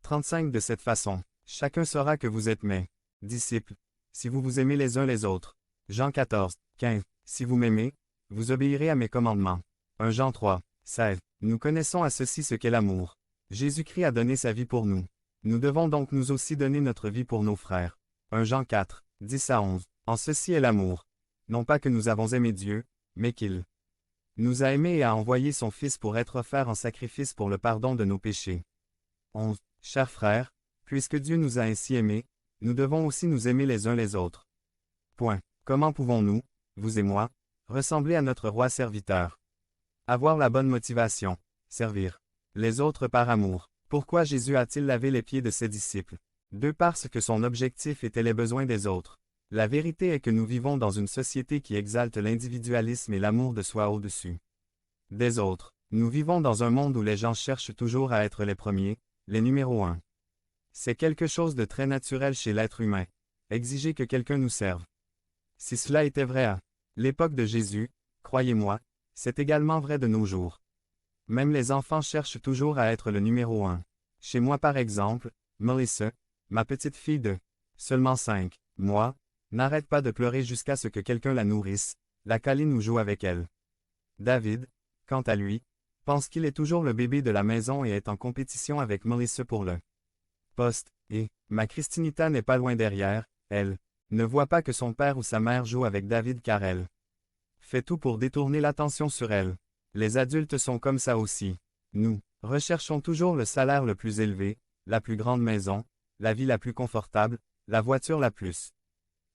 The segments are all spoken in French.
35 De cette façon, chacun saura que vous êtes mes disciples, si vous vous aimez les uns les autres. Jean 14, 15. Si vous m'aimez, vous obéirez à mes commandements. 1 Jean 3, 16. Nous connaissons à ceci ce qu'est l'amour. Jésus-Christ a donné sa vie pour nous. Nous devons donc nous aussi donner notre vie pour nos frères. 1 Jean 4, 10 à 11. En ceci est l'amour. Non pas que nous avons aimé Dieu, mais qu'il nous a aimés et a envoyé son Fils pour être offert en sacrifice pour le pardon de nos péchés. 11. Chers frères, puisque Dieu nous a ainsi aimés, nous devons aussi nous aimer les uns les autres. Point. Comment pouvons-nous, vous et moi, ressembler à notre roi serviteur? Avoir la bonne motivation, servir les autres par amour. Pourquoi Jésus a-t-il lavé les pieds de ses disciples? 2. Parce que son objectif était les besoins des autres. La vérité est que nous vivons dans une société qui exalte l'individualisme et l'amour de soi au-dessus des autres. Nous vivons dans un monde où les gens cherchent toujours à être les premiers, les numéros 1. C'est quelque chose de très naturel chez l'être humain, exiger que quelqu'un nous serve. Si cela était vrai à l'époque de Jésus, croyez-moi, c'est également vrai de nos jours. Même les enfants cherchent toujours à être le numéro 1. Chez moi par exemple, Melissa, ma petite fille de seulement 5 mois, n'arrête pas de pleurer jusqu'à ce que quelqu'un la nourrisse, la câline ou joue avec elle. David, quant à lui, pense qu'il est toujours le bébé de la maison et est en compétition avec Melissa pour le poste, et ma Christinita n'est pas loin derrière, elle ne voit pas que son père ou sa mère joue avec David car elle fait tout pour détourner l'attention sur elle. Les adultes sont comme ça aussi. Nous recherchons toujours le salaire le plus élevé, la plus grande maison, la vie la plus confortable, la voiture la plus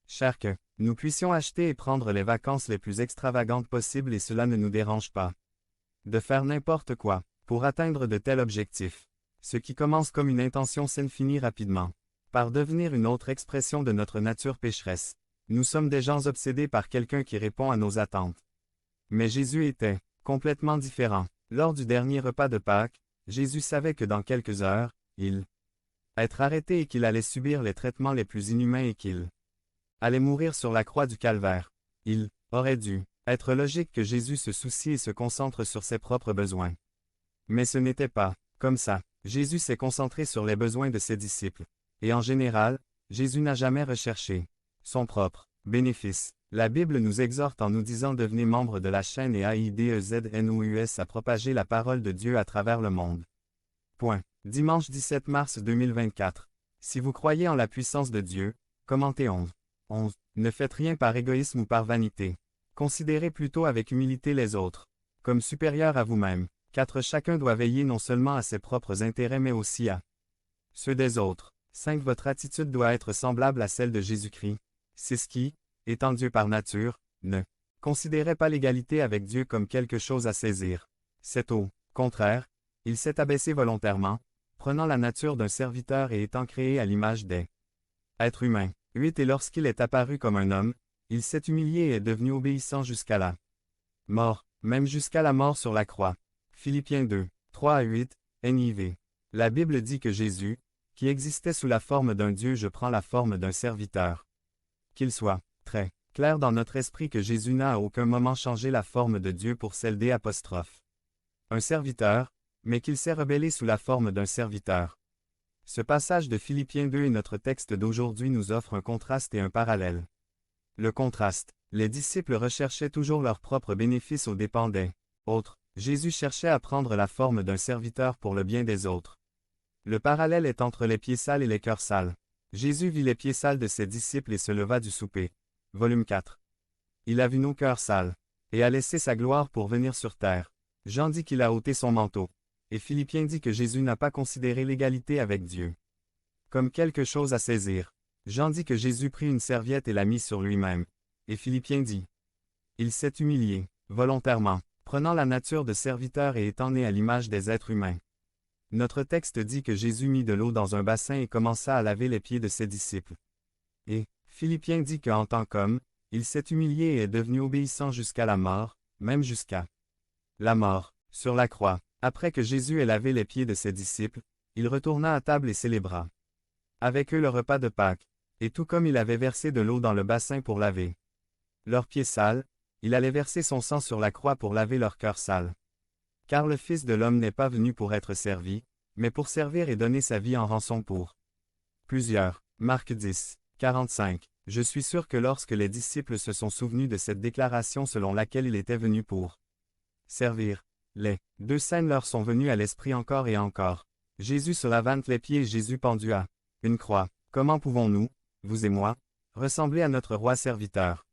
chère que nous puissions acheter et prendre les vacances les plus extravagantes possibles et cela ne nous dérange pas de faire n'importe quoi pour atteindre de tels objectifs. Ce qui commence comme une intention saine finit rapidement par devenir une autre expression de notre nature pécheresse. Nous sommes des gens obsédés par quelqu'un qui répond à nos attentes. Mais Jésus était complètement différent. Lors du dernier repas de Pâques, Jésus savait que dans quelques heures, il allait être arrêté et qu'il allait subir les traitements les plus inhumains et qu'il allait mourir sur la croix du calvaire. Il aurait dû être logique que Jésus se soucie et se concentre sur ses propres besoins. Mais ce n'était pas comme ça. Jésus s'est concentré sur les besoins de ses disciples. Et en général, Jésus n'a jamais recherché son propre bénéfice. La Bible nous exhorte en nous disant devenez membre de la chaîne et AIDEZNOUS à propager la parole de Dieu à travers le monde. Point. Dimanche 17 mars 2024. Si vous croyez en la puissance de Dieu, commentez 11. 11. Ne faites rien par égoïsme ou par vanité. Considérez plutôt avec humilité les autres comme supérieurs à vous-même. 4. Chacun doit veiller non seulement à ses propres intérêts mais aussi à ceux des autres. 5. Votre attitude doit être semblable à celle de Jésus-Christ. 6. Qui, étant Dieu par nature, ne considérait pas l'égalité avec Dieu comme quelque chose à saisir. 7. Au contraire, il s'est abaissé volontairement, prenant la nature d'un serviteur et étant créé à l'image des êtres humains. 8. Et lorsqu'il est apparu comme un homme, il s'est humilié et est devenu obéissant jusqu'à la mort, même jusqu'à la mort sur la croix. Philippiens 2, 3 à 8, NIV. La Bible dit que Jésus, qui existait sous la forme d'un Dieu, je prends la forme d'un serviteur. Qu'il soit très clair dans notre esprit que Jésus n'a à aucun moment changé la forme de Dieu pour celle des apostrophes. Un serviteur, mais qu'il s'est rebellé sous la forme d'un serviteur. Ce passage de Philippiens 2 et notre texte d'aujourd'hui nous offre un contraste et un parallèle. Le contraste. Les disciples recherchaient toujours leur propre bénéfice aux dépens des autres. Jésus cherchait à prendre la forme d'un serviteur pour le bien des autres. Le parallèle est entre les pieds sales et les cœurs sales. Jésus vit les pieds sales de ses disciples et se leva du souper. Volume 4. Il a vu nos cœurs sales, et a laissé sa gloire pour venir sur terre. Jean dit qu'il a ôté son manteau. Et Philippiens dit que Jésus n'a pas considéré l'égalité avec Dieu comme quelque chose à saisir. Jean dit que Jésus prit une serviette et l'a mise sur lui-même. Et Philippiens dit il s'est humilié, volontairement, prenant la nature de serviteur et étant né à l'image des êtres humains. Notre texte dit que Jésus mit de l'eau dans un bassin et commença à laver les pieds de ses disciples. Et Philippiens dit qu'en tant qu'homme, il s'est humilié et est devenu obéissant jusqu'à la mort, même jusqu'à la mort, sur la croix. Après que Jésus ait lavé les pieds de ses disciples, il retourna à table et célébra avec eux le repas de Pâques, et tout comme il avait versé de l'eau dans le bassin pour laver leurs pieds sales, il allait verser son sang sur la croix pour laver leur cœur sale. Car le Fils de l'homme n'est pas venu pour être servi, mais pour servir et donner sa vie en rançon pour plusieurs. Marc 10, 45. Je suis sûr que lorsque les disciples se sont souvenus de cette déclaration selon laquelle il était venu pour servir, les deux scènes leur sont venues à l'esprit encore et encore. Jésus se lavant les pieds et Jésus pendu à une croix. Comment pouvons-nous, vous et moi, ressembler à notre roi serviteur?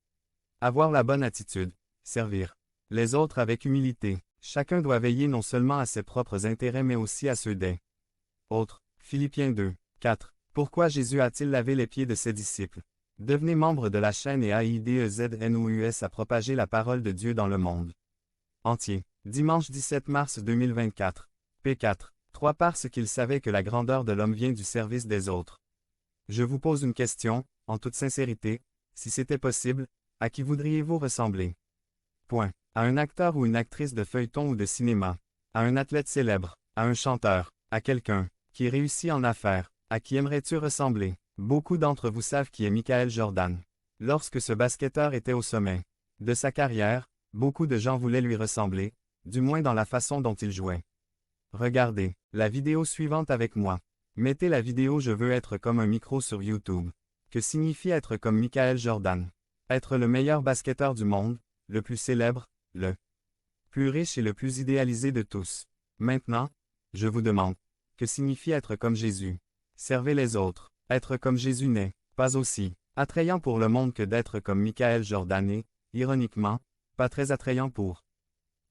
Avoir la bonne attitude, servir les autres avec humilité. Chacun doit veiller non seulement à ses propres intérêts mais aussi à ceux des autres. Philippiens 2, 4. Pourquoi Jésus a-t-il lavé les pieds de ses disciples? Devenez membre de la chaîne et AIDEZNOUS à propager la parole de Dieu dans le monde entier. Dimanche 17 mars 2024. P4. 3 Parce qu'il savait que la grandeur de l'homme vient du service des autres. Je vous pose une question, en toute sincérité, si c'était possible, à qui voudriez-vous ressembler? Point. À un acteur ou une actrice de feuilleton ou de cinéma. À un athlète célèbre. À un chanteur. À quelqu'un qui réussit en affaires. À qui aimerais-tu ressembler? Beaucoup d'entre vous savent qui est Michael Jordan. Lorsque ce basketteur était au sommet de sa carrière, beaucoup de gens voulaient lui ressembler, du moins dans la façon dont il jouait. Regardez la vidéo suivante avec moi. Mettez la vidéo Je veux être comme un micro sur YouTube. Que signifie être comme Michael Jordan? Être le meilleur basketteur du monde, le plus célèbre, le plus riche et le plus idéalisé de tous. Maintenant, je vous demande, que signifie être comme Jésus? Servez les autres. Être comme Jésus n'est pas aussi attrayant pour le monde que d'être comme Michael Jordan et, ironiquement, pas très attrayant pour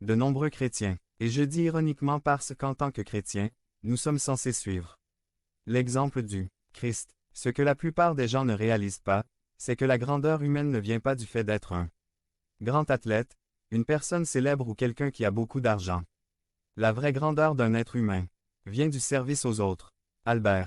de nombreux chrétiens. Et je dis ironiquement parce qu'en tant que chrétiens, nous sommes censés suivre l'exemple du Christ. Ce que la plupart des gens ne réalisent pas, c'est que la grandeur humaine ne vient pas du fait d'être un grand athlète, une personne célèbre ou quelqu'un qui a beaucoup d'argent. La vraie grandeur d'un être humain vient du service aux autres. Albert.